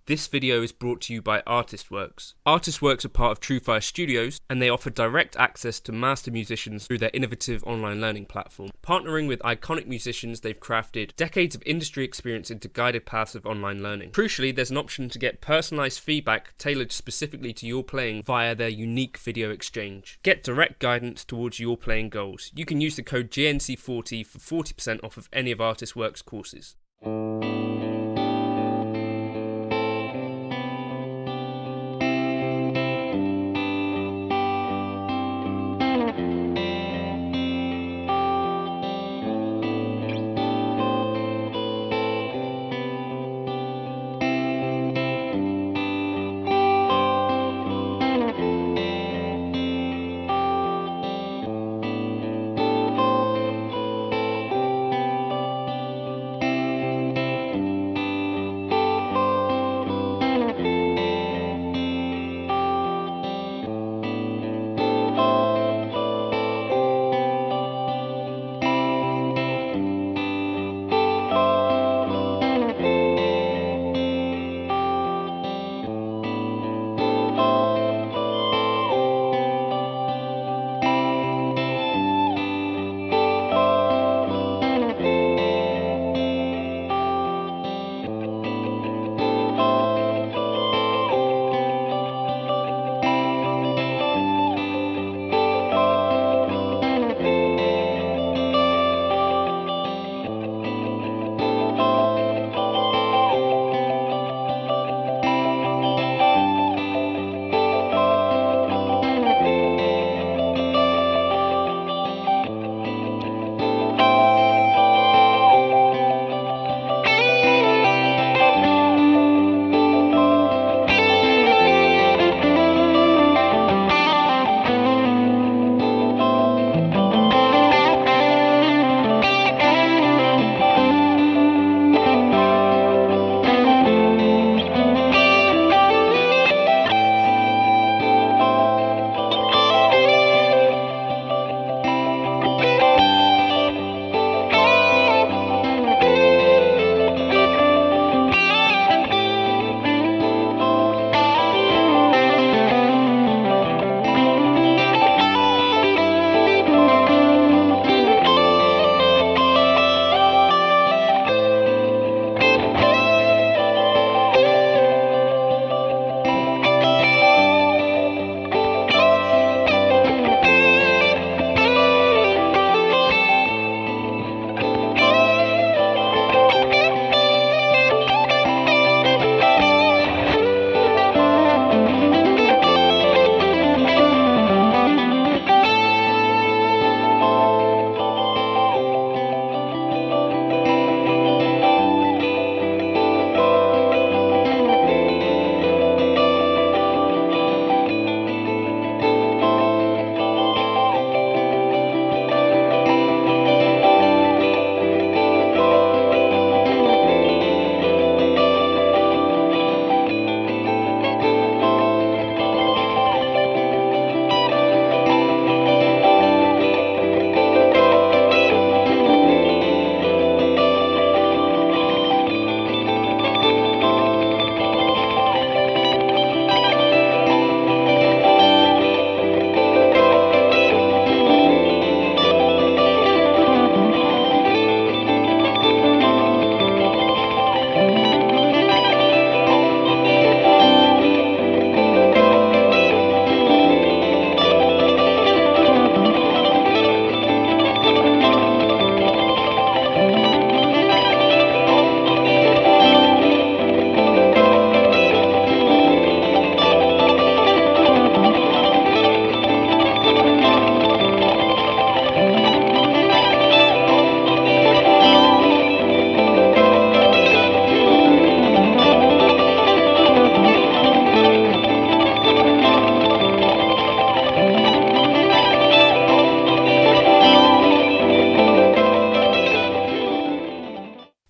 This video is brought to you by Artistworks. Artistworks are part of TrueFire Studios, and they offer direct access to master musicians through their innovative online learning platform. Partnering with iconic musicians, they've crafted decades of industry experience into guided paths of online learning. Crucially, there's an option to get personalized feedback tailored specifically to your playing via their unique video exchange. Get direct guidance towards your playing goals. You can use the code GNC40 for 40% off of any of Artistworks courses.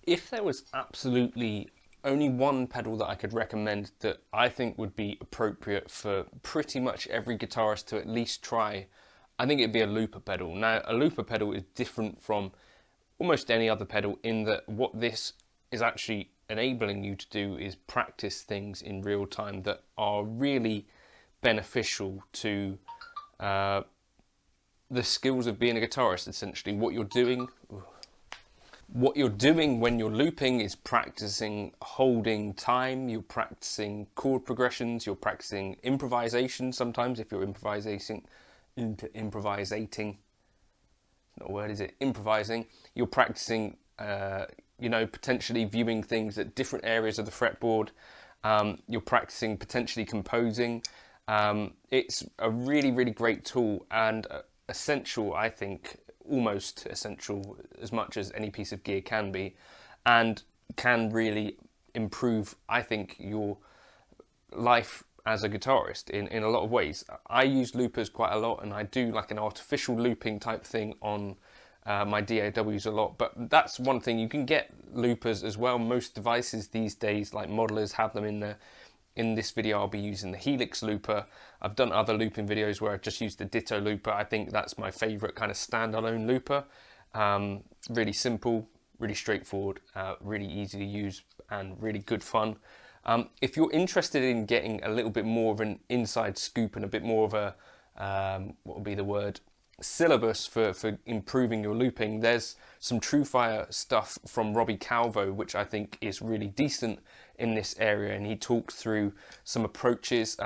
If there was absolutely only one pedal that I could recommend that I think would be appropriate for pretty much every guitarist to at least try, I think it'd be a looper pedal. Now, a looper pedal is different from almost any other pedal in that what this is actually enabling you to do is practice things in real time that are really beneficial to the skills of being a guitarist. Essentially, what you're doing when you're looping is practicing holding time, you're practicing chord progressions, you're practicing improvisation sometimes if you're improvising, not a word, is it? Improvising. You're practicing, potentially viewing things at different areas of the fretboard. You're practicing potentially composing. It's a really, really great tool and essential, I think, almost essential as much as any piece of gear can be, and can really improve, I think, your life as a guitarist in a lot of ways. I use loopers quite a lot, and I do like an artificial looping type thing on my DAWs a lot, but that's one thing. You can get loopers as well. Most devices these days, like modelers, have them in there. In this video, I'll be using the Helix looper. I've done other looping videos where I've just used the Ditto looper. I think that's my favorite kind of standalone looper. Really simple, really straightforward, really easy to use, and really good fun. If you're interested in getting a little bit more of an inside scoop and a bit more of a, what would be the word, syllabus for improving your looping, there's some TrueFire stuff from Robbie Calvo, which I think is really decent in this area, and he talks through some approaches.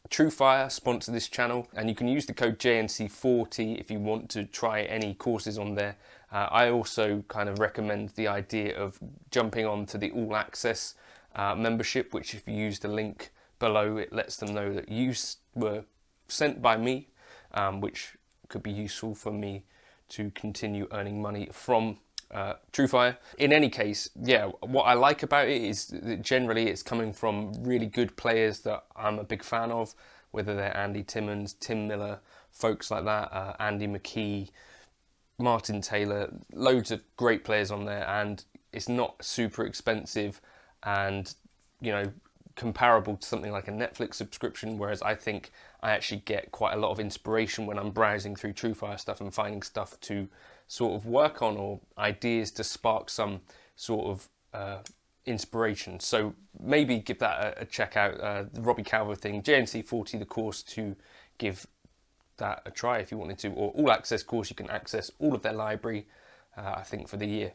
TrueFire sponsor this channel, and you can use the code JNC40 if you want to try any courses on there. I also kind of recommend the idea of jumping on to the All Access membership, which if you use the link below, it lets them know that you were sent by me, which could be useful for me to continue earning money from TrueFire. In any case, yeah, what I like about it is that generally it's coming from really good players that I'm a big fan of, whether they're Andy Timmons, Tim Miller, folks like that, Andy McKee, Martin Taylor, loads of great players on there, and it's not super expensive and, you know, comparable to something like a Netflix subscription, whereas I think I actually get quite a lot of inspiration when I'm browsing through TrueFire stuff and finding stuff to sort of work on, or ideas to spark some sort of inspiration. So maybe give that a check out, the Robbie Calvo thing, JNC40, the course, to give that a try if you wanted to, or All Access course, you can access all of their library, I think, for the year.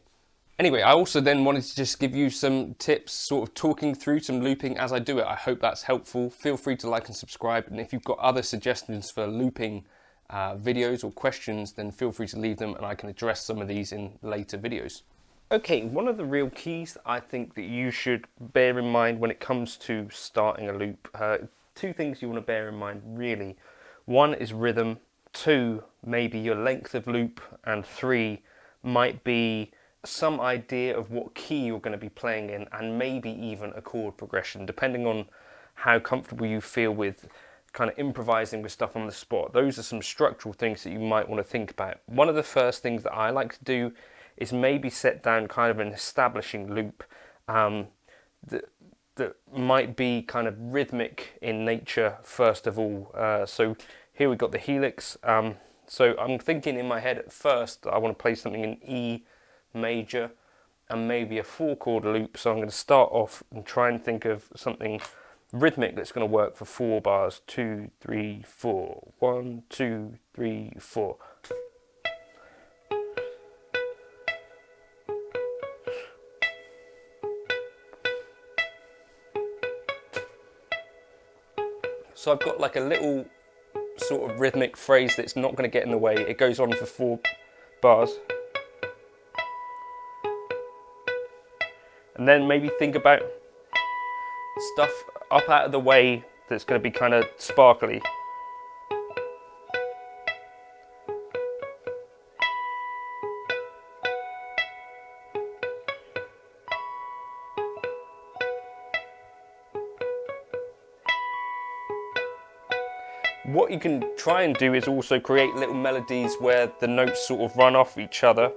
Anyway, I also then wanted to just give you some tips, sort of talking through some looping as I do it. I hope that's helpful. Feel free to like and subscribe, and if you've got other suggestions for looping videos or questions, then feel free to leave them and I can address some of these in later videos. Okay, one of the real keys that I think that you should bear in mind when it comes to starting a loop, two things you want to bear in mind really. One is rhythm, two, maybe your length of loop, and three might be some idea of what key you're going to be playing in, and maybe even a chord progression, depending on how comfortable you feel with kind of improvising with stuff on the spot. Those are some structural things that you might want to think about. One of the first things that I like to do is maybe set down kind of an establishing loop that might be kind of rhythmic in nature first of all. So here we've got the Helix. So I'm thinking in my head at first I want to play something in E major and maybe a 4-chord loop. So I'm going to start off and try and think of something rhythmic that's going to work for 4 bars. 2, 3, 4. 1, 2, 3, 4. So I've got like a little sort of rhythmic phrase that's not going to get in the way. It goes on for 4 bars. And then maybe think about stuff up out of the way that's going to be kind of sparkly. What you can try and do is also create little melodies where the notes sort of run off each other.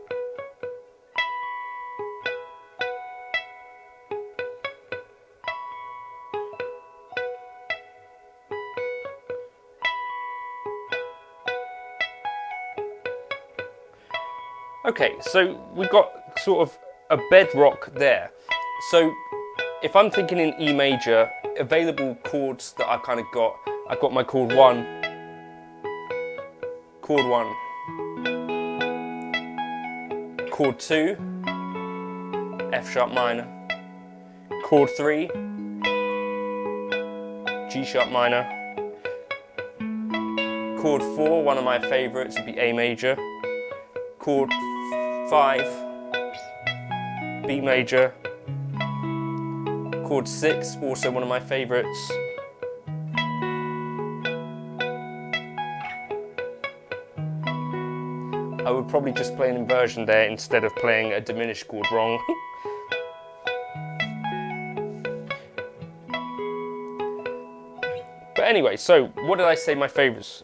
Okay, so we've got sort of a bedrock there. So if I'm thinking in E major, available chords that I've kind of got, I've got my chord 1, chord 1, chord 2, F sharp minor, chord 3, G sharp minor, chord 4, one of my favourites would be A major, chord 5, B major, chord 6, also one of my favourites, I would probably just play an inversion there instead of playing a diminished chord wrong. But anyway, so what did I say my favourites?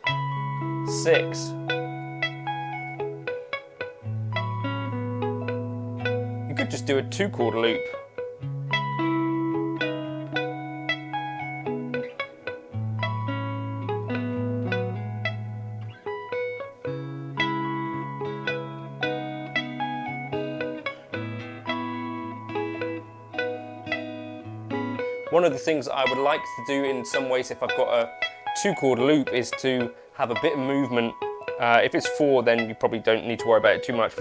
6. You could just do a 2-chord loop. One of the things I would like to do in some ways if I've got a 2-chord loop is to have a bit of movement. If it's 4, then you probably don't need to worry about it too much.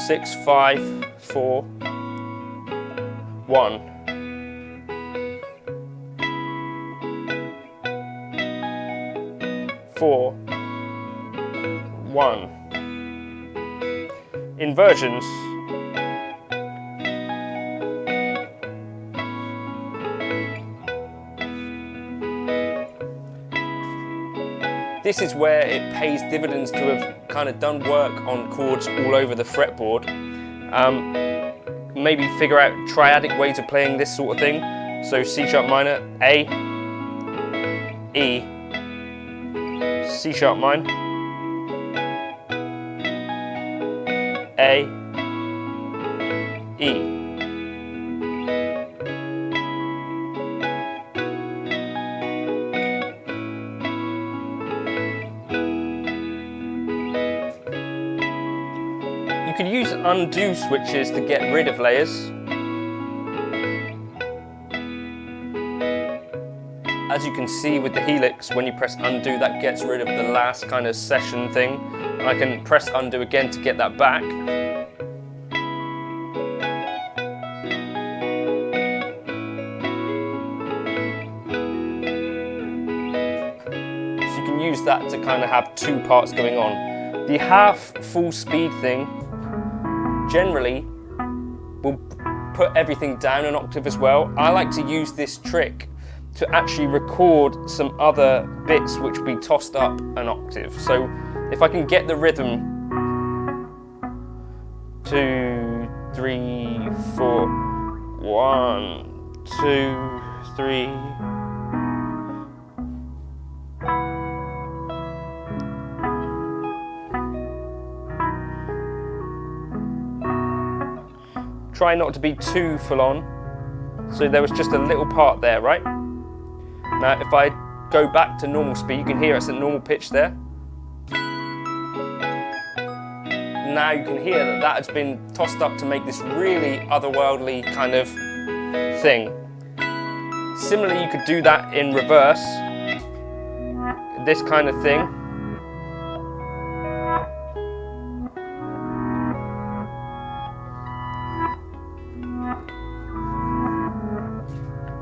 6, 5, 4, 1. Four, 1. Inversions. This is where it pays dividends to have kind of done work on chords all over the fretboard. Maybe figure out triadic ways of playing this sort of thing. So C sharp minor, A, E, C sharp minor, A, E. You can use undo switches to get rid of layers. As you can see with the helix, when you press undo, that gets rid of the last kind of session thing. I can press undo again to get that back. So you can use that to kind of have 2 parts going on. The half full speed thing generally will put everything down an octave as well. I like to use this trick to actually record some other bits which will be tossed up an octave. So if I can get the rhythm 2, 3, 4, 1, 2, 3. Try not to be too full on. So there was just a little part there, right? Now if I go back to normal speed, you can hear it's at normal pitch there. Now you can hear that that has been tossed up to make this really otherworldly kind of thing. Similarly, you could do that in reverse. This kind of thing.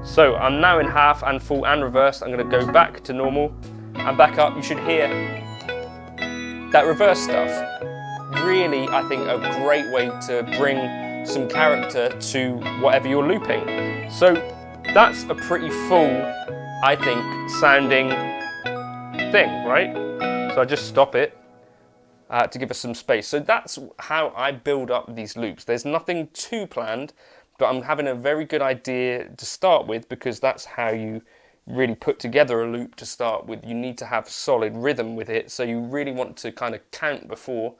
So I'm now in half and full and reverse. I'm going to go back to normal and back up. You should hear that reverse stuff. Really, I think, a great way to bring some character to whatever you're looping. So that's a pretty full, I think, sounding thing, right? So I just stop it to give us some space. So that's how I build up these loops. There's nothing too planned, but I'm having a very good idea to start with, because that's how you really put together a loop to start with. You need to have solid rhythm with it, so you really want to kind of count before.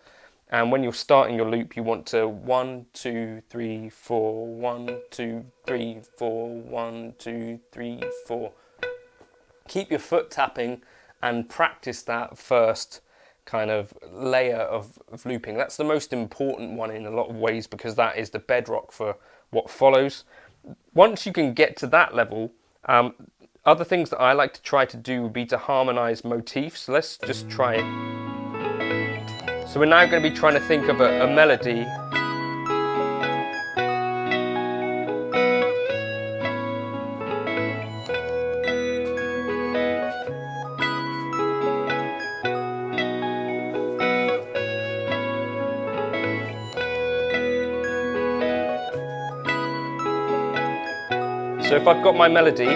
And when you're starting your loop, you want to 1, 2, 3, 4, 1, 2, 3, 4, 1, 2, 3, 4. Keep your foot tapping and practice that first, kind of layer of looping. That's the most important one in a lot of ways, because that is the bedrock for what follows. Once you can get to that level, other things that I like to try to do would be to harmonize motifs. So let's just try it. So we're now going to be trying to think of a melody. So if I've got my melody,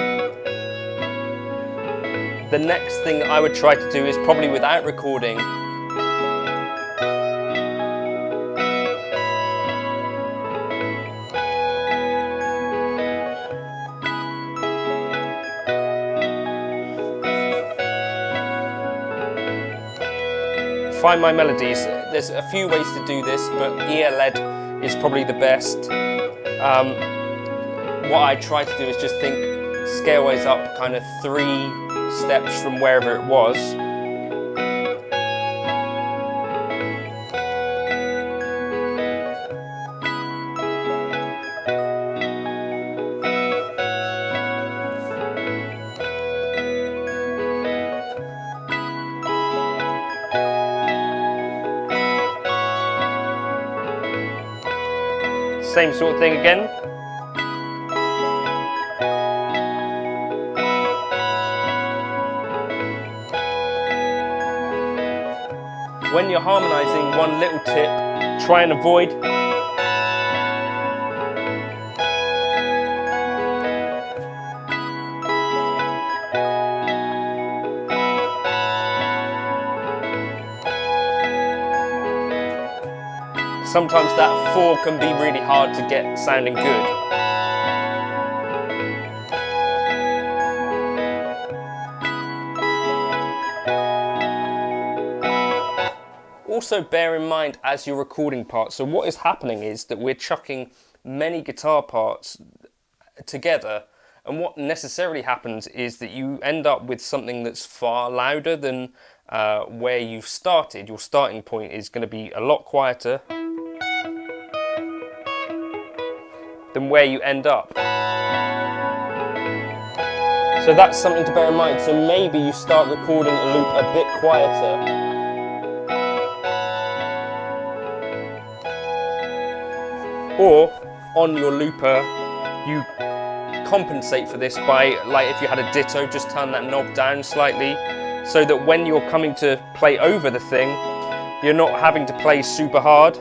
the next thing I would try to do is, probably without recording, find my melodies. There's a few ways to do this, but ear-led is probably the best. What I try to do is just think scale-wise up, kind of 3 steps from wherever it was. Same sort of thing again. When you're harmonizing, one little tip, try and avoid sometimes that 4 can be really hard to get sounding good. Also bear in mind as you're recording parts, so what is happening is that we're chucking many guitar parts together, and what necessarily happens is that you end up with something that's far louder than where you've started. Your starting point is going to be a lot quieter than where you end up. So that's something to bear in mind. So maybe you start recording a loop a bit quieter. Or on your looper, you compensate for this by, like if you had a ditto, just turn that knob down slightly, so that when you're coming to play over the thing, you're not having to play super hard.